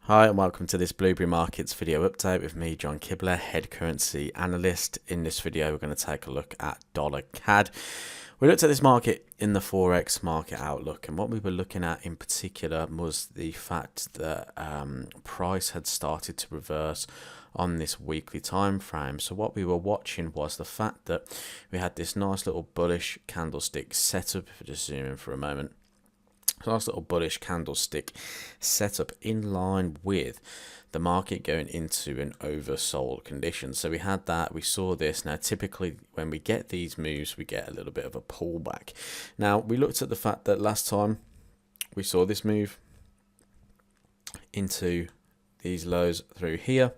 Hi and welcome to this Blueberry Markets video update with me, John Kibler, head currency analyst. In this video, we're going to take a look at dollar CAD. We looked at this market in the Forex market outlook, and what we were looking at in particular was the fact that price had started to reverse on this weekly time frame. So what we were watching was the fact that we had this nice little bullish candlestick setup. If I just zoom in for a moment. Nice little bullish candlestick setup in line with the market going into an oversold condition. So we had that, we saw this. Now typically when we get these moves, we get a little bit of a pullback. Now we looked at the fact that last time we saw this move into these lows through here,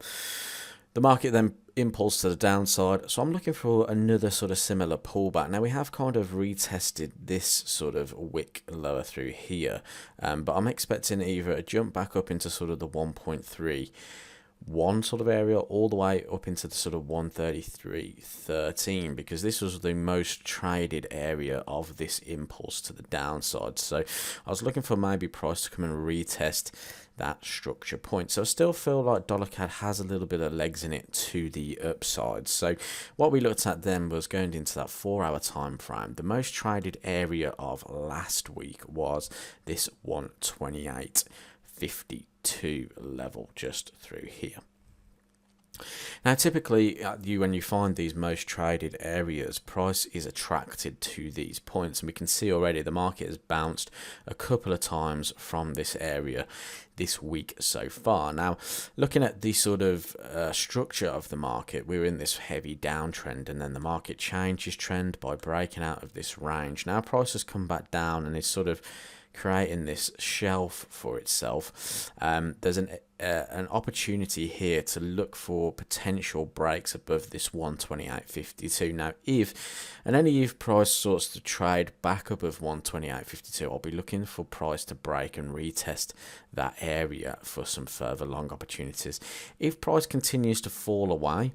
the market then impulse to the downside. So I'm looking for another sort of similar pullback. Now we have kind of retested this sort of wick lower through here, but I'm expecting either a jump back up into sort of the 1.31 sort of area, all the way up into the sort of 133.13, because this was the most traded area of this impulse to the downside. So I was looking for maybe price to come and retest that structure point. So I still feel like dollar CAD has a little bit of legs in it to the upside. So what we looked at then was going into that 4-hour time frame. The most traded area of last week was this 128.52 level just through here. Now typically when you find these most traded areas, price is attracted to these points, and we can see already the market has bounced a couple of times from this area this week so far. Now looking at the sort of structure of the market, we're in this heavy downtrend, and then the market changes trend by breaking out of this range. Now price has come back down and is sort of creating this shelf for itself. There's an opportunity here to look for potential breaks above this 128.52. Now if price sorts to trade back above 128.52, I'll be looking for price to break and retest that area for some further long opportunities. If price continues to fall away,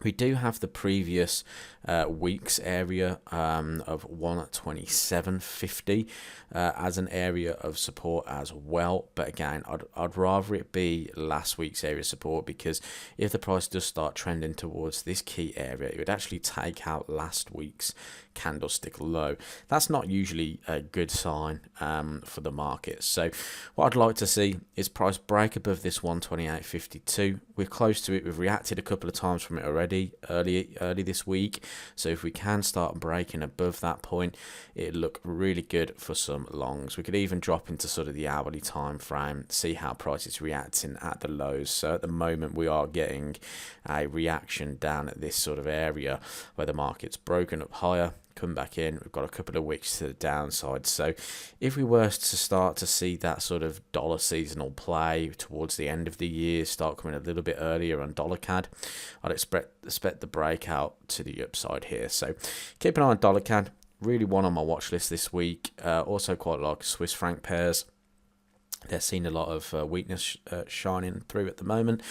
we do have the previous week's area of 127.50 as an area of support as well. But again, I'd rather it be last week's area of support, because if the price does start trending towards this key area, it would actually take out last week's candlestick low. That's not usually a good sign for the market. So what I'd like to see is price break above this 128.52. We're close to it. We've reacted a couple of times from it already early this week. So if we can start breaking above that point, it'd look really good for some longs. We could even drop into sort of the hourly time frame, see how price is reacting at the lows. So at the moment we are getting a reaction down at this sort of area where the market's broken up higher, come back in. We've got a couple of wicks to the downside. So if we were to start to see that sort of dollar seasonal play towards the end of the year start coming a little bit earlier on dollar CAD, I'd expect the breakout to the upside here. So keep an eye on dollar CAD. Really one on my watch list this week. Also quite like Swiss franc pairs. They're seeing a lot of weakness shining through at the moment,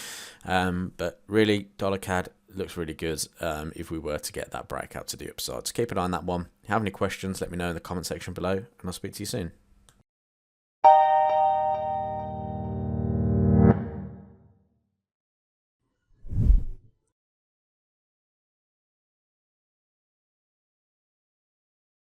but really dollar CAD looks really good if we were to get that breakout to the upside. So keep an eye on that one. If you have any questions, let me know in the comment section below, and I'll speak to you soon.